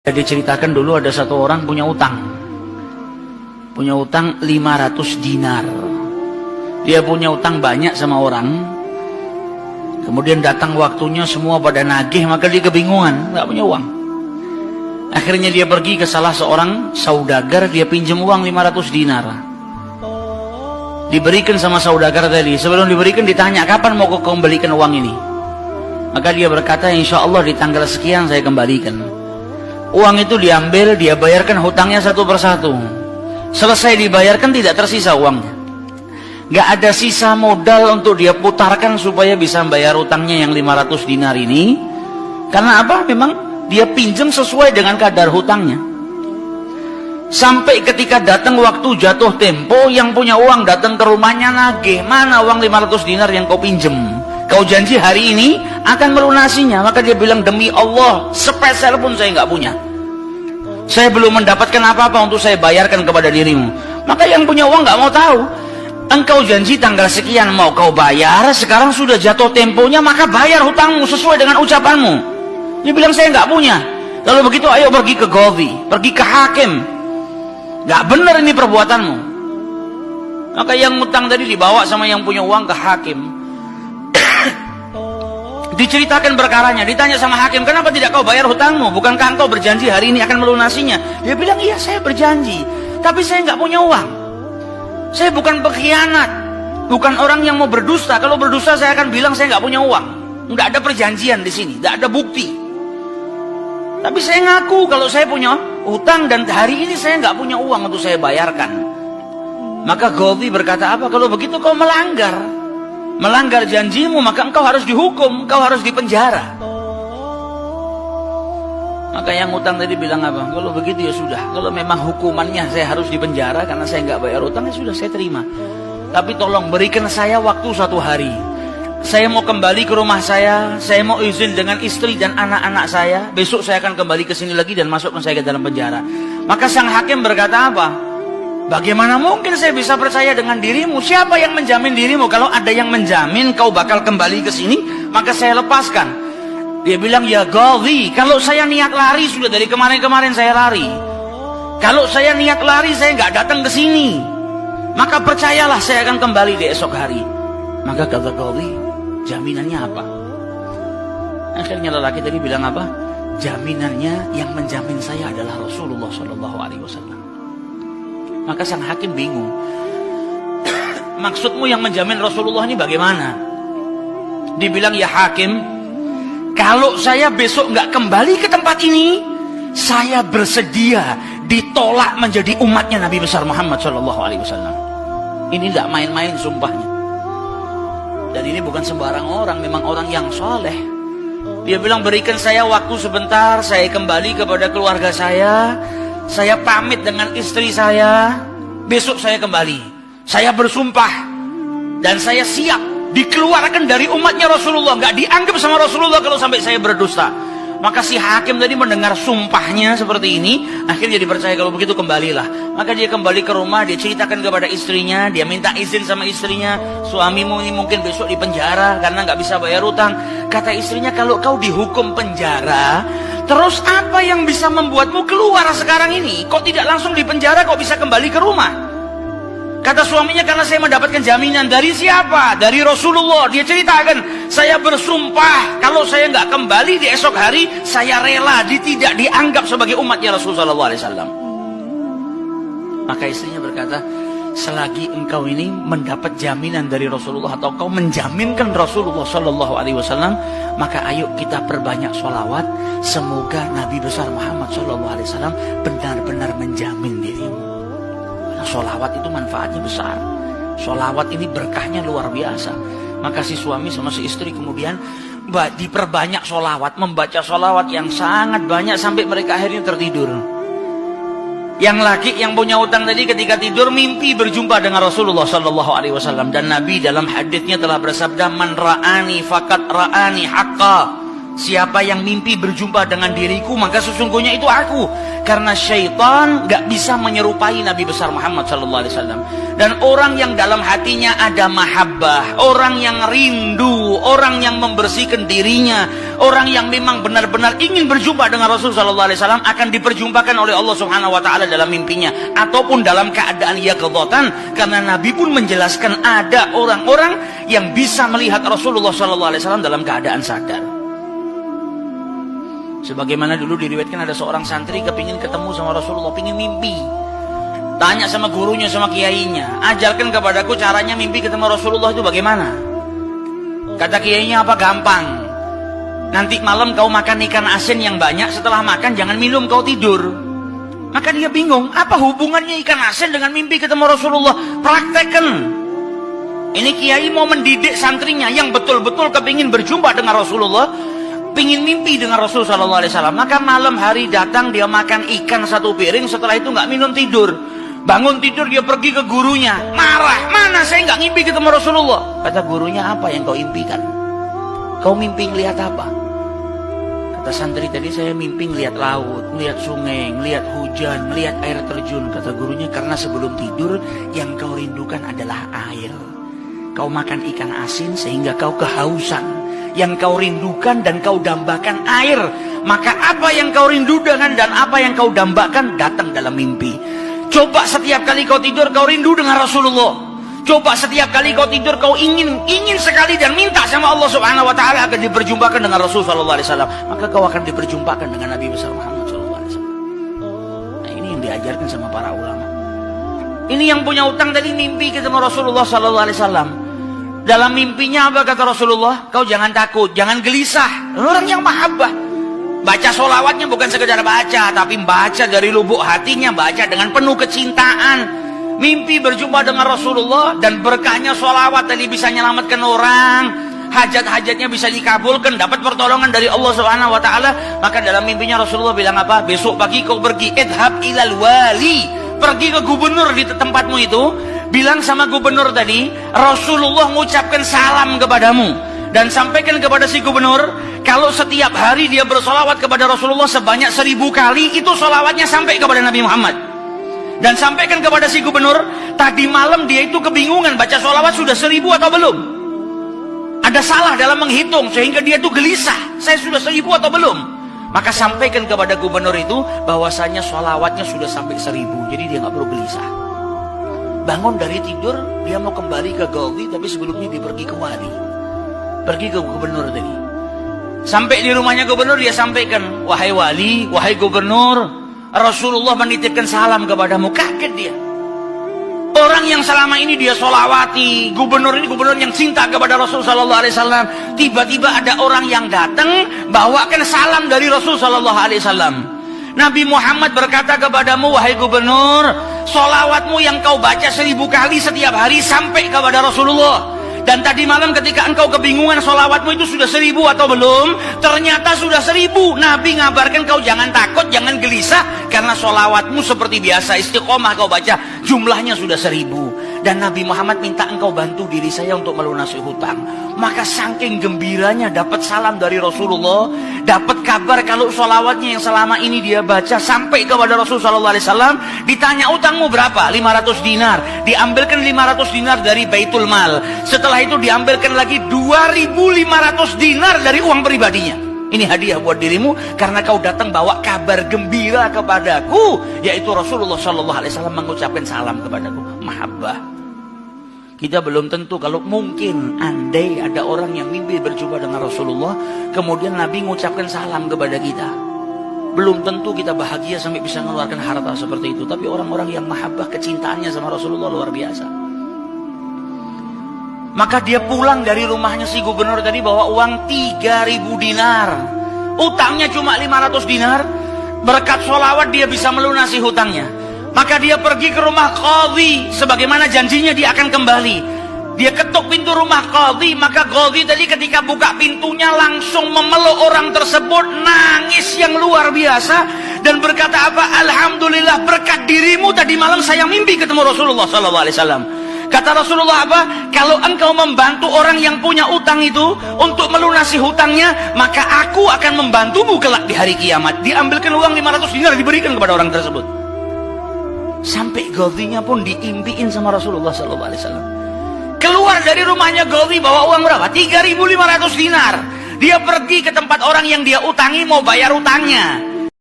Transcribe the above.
Diceritakan dulu ada satu orang punya utang 500 dinar. Dia punya utang banyak sama orang, kemudian datang waktunya semua pada nagih, maka dia kebingungan, nggak punya uang. Akhirnya dia pergi ke salah seorang saudagar, dia pinjam uang 500 dinar. Diberikan sama saudagar tadi. Sebelum diberikan ditanya, kapan mau kau kembalikan uang ini? Maka dia berkata, insya Allah di tanggal sekian saya kembalikan. Uang itu diambil, dia bayarkan hutangnya satu persatu. Selesai dibayarkan tidak tersisa uangnya. Gak ada sisa modal untuk dia putarkan supaya bisa bayar hutangnya yang 500 dinar ini. Karena apa? Memang dia pinjam sesuai dengan kadar hutangnya. Sampai ketika datang waktu jatuh tempo, yang punya uang datang ke rumahnya nagih, mana uang 500 dinar yang kau pinjam? Kau janji hari ini akan melunasinya. Maka dia bilang, demi Allah, sepeser pun saya nggak punya. Saya belum mendapatkan apa-apa untuk saya bayarkan kepada dirimu. Maka yang punya uang nggak mau tahu. Engkau janji tanggal sekian mau kau bayar, sekarang sudah jatuh temponya, maka bayar hutangmu sesuai dengan ucapanmu. Dia bilang, saya nggak punya. Kalau begitu ayo pergi ke Qadhi, pergi ke hakim. Nggak benar ini perbuatanmu. Maka yang utang tadi dibawa sama yang punya uang ke hakim. Diceritakan perkaranya, ditanya sama hakim, kenapa tidak kau bayar hutangmu? Bukankah engkau berjanji hari ini akan melunasinya? Dia bilang, iya saya berjanji, tapi saya nggak punya uang. Saya bukan pengkhianat, bukan orang yang mau berdusta. Kalau berdusta saya akan bilang saya nggak punya uang. Nggak ada perjanjian di sini, nggak ada bukti. Tapi saya ngaku kalau saya punya hutang dan hari ini saya nggak punya uang untuk saya bayarkan. Maka Qadhi berkata, apa kalau begitu kau melanggar janjimu, maka engkau harus dihukum, engkau harus dipenjara. Maka yang utang tadi bilang apa? Kalau begitu ya sudah, kalau memang hukumannya saya harus dipenjara karena saya nggak bayar utang, ya sudah saya terima. Tapi tolong berikan saya waktu 1 hari. Saya mau kembali ke rumah saya mau izin dengan istri dan anak-anak saya. Besok saya akan kembali ke sini lagi dan masukkan saya ke dalam penjara. Maka sang hakim berkata apa? Bagaimana mungkin saya bisa percaya dengan dirimu? Siapa yang menjamin dirimu? Kalau ada yang menjamin kau bakal kembali ke sini, maka saya lepaskan. Dia bilang, ya Qadhi, kalau saya niat lari, sudah dari kemarin-kemarin saya lari. Kalau saya niat lari, saya nggak datang ke sini. Maka percayalah saya akan kembali di esok hari. Maka kata Qadhi, jaminannya apa? Akhirnya lelaki tadi bilang apa? Jaminannya yang menjamin saya adalah Rasulullah SAW. Maka sang hakim bingung. Maksudmu yang menjamin Rasulullah ini bagaimana? Dibilang, ya hakim, kalau saya besok nggak kembali ke tempat ini, saya bersedia ditolak menjadi umatnya Nabi besar Muhammad SAW. Ini tidak main-main sumpahnya. Dan ini bukan sembarang orang, memang orang yang soleh. Dia bilang, berikan saya waktu sebentar, saya kembali kepada keluarga saya pamit dengan istri saya, besok saya kembali. Saya bersumpah dan saya siap dikeluarkan dari umatnya Rasulullah, nggak dianggap sama Rasulullah kalau sampai saya berdusta. Maka si hakim tadi mendengar sumpahnya seperti ini, akhirnya dipercaya, kalau begitu kembalilah. Maka dia kembali ke rumah, dia ceritakan kepada istrinya, dia minta izin sama istrinya, suamimu ini mungkin besok di penjara karena nggak bisa bayar utang. Kata istrinya, kalau kau dihukum penjara, terus apa yang bisa membuatmu keluar sekarang ini? Kok tidak langsung di penjara, kok bisa kembali ke rumah? Kata suaminya, karena saya mendapatkan jaminan. Dari siapa? Dari Rasulullah. Dia ceritakan, saya bersumpah kalau saya nggak kembali di esok hari, saya rela tidak dianggap sebagai umatnya Rasulullah SAW. Maka istrinya berkata, selagi engkau ini mendapat jaminan dari Rasulullah, atau kau menjaminkan Rasulullah SAW, maka ayo kita perbanyak sholawat. Semoga Nabi besar Muhammad SAW benar-benar menjamin dirimu. Sholawat itu manfaatnya besar. Sholawat ini berkahnya luar biasa. Maka si suami sama si istri kemudian diperbanyak sholawat, membaca sholawat yang sangat banyak sampai mereka akhirnya tertidur. Yang laki yang punya utang tadi ketika tidur mimpi berjumpa dengan Rasulullah SAW. Dan Nabi dalam haditsnya telah bersabda, man ra'ani fakat ra'ani haqqa. Siapa yang mimpi berjumpa dengan diriku, maka sesungguhnya itu aku. Karena syaitan gak bisa menyerupai Nabi besar Muhammad SAW. Dan orang yang dalam hatinya ada mahabbah, orang yang rindu, orang yang membersihkan dirinya, orang yang memang benar-benar ingin berjumpa dengan Rasul SAW, akan diperjumpakan oleh Allah Subhanahu Wa Taala dalam mimpinya ataupun dalam keadaan yaqdzatan. Karena Nabi pun menjelaskan ada orang-orang yang bisa melihat Rasulullah SAW dalam keadaan sadar. Sebagaimana dulu diriwayatkan ada seorang santri kepingin ketemu sama Rasulullah, pingin mimpi. Tanya sama gurunya, sama kiainya, ajarkan kepadaku caranya mimpi ketemu Rasulullah itu bagaimana. Kata kiainya, apa gampang. Nanti malam kau makan ikan asin yang banyak, setelah makan jangan minum, kau tidur. Maka dia bingung, apa hubungannya ikan asin dengan mimpi ketemu Rasulullah? Praktekkan. Ini kiai mau mendidik santrinya yang betul-betul kepingin berjumpa dengan Rasulullah, pingin mimpi dengan Rasul SAW. Maka malam hari datang, dia makan ikan satu piring, setelah itu nggak minum, tidur. Bangun tidur, dia pergi ke gurunya, marah, mana saya nggak ngimpi ketemu Rasulullah. Kata gurunya, apa yang kau impikan? Kau mimpi ngelihat apa? Kata santri tadi, saya mimpi ngelihat laut, ngelihat sungai, ngelihat hujan, ngelihat air terjun. Kata gurunya, karena sebelum tidur yang kau rindukan adalah air. Kau makan ikan asin sehingga kau kehausan. Yang kau rindukan dan kau dambakan air. Maka apa yang kau rindukan dan apa yang kau dambakan datang dalam mimpi. Coba setiap kali kau tidur kau rindu dengan Rasulullah. Coba setiap kali kau tidur kau ingin sekali dan minta sama Allah Subhanahu Wa Taala agar diperjumpakan dengan Rasul Sallallahu Alaihi Wasallam. Maka kau akan diperjumpakan dengan Nabi besar Muhammad Sallallahu Alaihi Wasallam. Nah, ini yang diajarkan sama para ulama. Ini yang punya utang tadi mimpi ketemu Rasulullah Sallallahu Alaihi Wasallam. Dalam mimpinya apa kata Rasulullah? Kau jangan takut, jangan gelisah. Orang yang mahabbah. Baca sholawatnya bukan sekedar baca, tapi baca dari lubuk hatinya, baca dengan penuh kecintaan. Mimpi berjumpa dengan Rasulullah dan berkahnya sholawat tadi bisa menyelamatkan orang. Hajat-hajatnya bisa dikabulkan, dapat pertolongan dari Allah Subhanahu Wa Taala. Maka dalam mimpinya Rasulullah bilang apa? Besok pagi kau pergi, idhab ilal wali, pergi ke gubernur di tempatmu itu. Bilang sama gubernur tadi, Rasulullah mengucapkan salam kepadamu. Dan sampaikan kepada si gubernur, kalau setiap hari dia bersolawat kepada Rasulullah sebanyak 1000 kali, itu solawatnya sampai kepada Nabi Muhammad. Dan sampaikan kepada si gubernur, tadi malam dia itu kebingungan, baca solawat sudah 1000 atau belum. Ada salah dalam menghitung, sehingga dia itu gelisah, saya sudah 1000 atau belum. Maka sampaikan kepada gubernur itu, bahwasanya solawatnya sudah sampai 1000, jadi dia nggak perlu gelisah. Bangun dari tidur, dia mau kembali ke Gaudi, tapi sebelumnya dia pergi ke wali. Pergi ke gubernur tadi. Sampai di rumahnya gubernur, dia sampaikan, wahai wali, wahai gubernur, Rasulullah menitipkan salam kepadamu. Kaget dia. Orang yang selama ini dia solawati, gubernur ini gubernur yang cinta kepada Rasul Sallallahu Alaihi Wasallam. Tiba-tiba ada orang yang datang, bawakan salam dari Rasul Sallallahu Alaihi Wasallam. Nabi Muhammad berkata kepadamu, wahai gubernur, solawatmu yang kau baca 1000 kali setiap hari sampai kepada Rasulullah. Dan tadi malam ketika engkau kebingungan solawatmu itu sudah 1000 atau belum, ternyata sudah 1000. Nabi ngabarkan kau jangan takut, jangan gelisah, karena solawatmu seperti biasa, istiqomah kau baca, jumlahnya sudah 1000. Dan Nabi Muhammad minta engkau bantu diri saya untuk melunasi hutang. Maka saking gembiranya dapat salam dari Rasulullah, dapat kabar kalau solawatnya yang selama ini dia baca sampai kepada Rasul Sallallahu Alaihi Wasallam. Ditanya utangmu berapa? 500 dinar. Diambilkan 500 dinar dari Baitul Mal. Setelah itu diambilkan lagi 2500 dinar dari uang pribadinya. Ini hadiah buat dirimu karena kau datang bawa kabar gembira kepadaku, yaitu Rasulullah Sallallahu Alaihi Wasallam mengucapkan salam kepadaku. Mahabbah. Kita belum tentu, kalau mungkin andai ada orang yang mimpi berjumpa dengan Rasulullah, kemudian Nabi mengucapkan salam kepada kita, belum tentu kita bahagia sampai bisa mengeluarkan harta seperti itu. Tapi orang-orang yang mahabbah, kecintaannya sama Rasulullah luar biasa. Maka dia pulang dari rumahnya si gubernur tadi bawa uang 3000 dinar. Utangnya cuma 500 dinar. Berkat sholawat dia bisa melunasi hutangnya. Maka dia pergi ke rumah qadhi, sebagaimana janjinya dia akan kembali. Dia ketuk pintu rumah qadhi, maka qadhi tadi ketika buka pintunya langsung memeluk orang tersebut, nangis yang luar biasa dan berkata apa? Alhamdulillah berkat dirimu tadi malam saya mimpi ketemu Rasulullah SAW. Kata Kata Rasulullah apa? Kalau engkau membantu orang yang punya utang itu untuk melunasi hutangnya, maka aku akan membantumu kelak di hari kiamat. Diambilkan uang 500 dinar diberikan kepada orang tersebut. Sampai Ghadhinya pun diimpiin sama Rasulullah SAW. Keluar dari rumahnya Ghadhi bawa uang berapa? 3.500 dinar. Dia pergi ke tempat orang yang dia utangi mau bayar utangnya.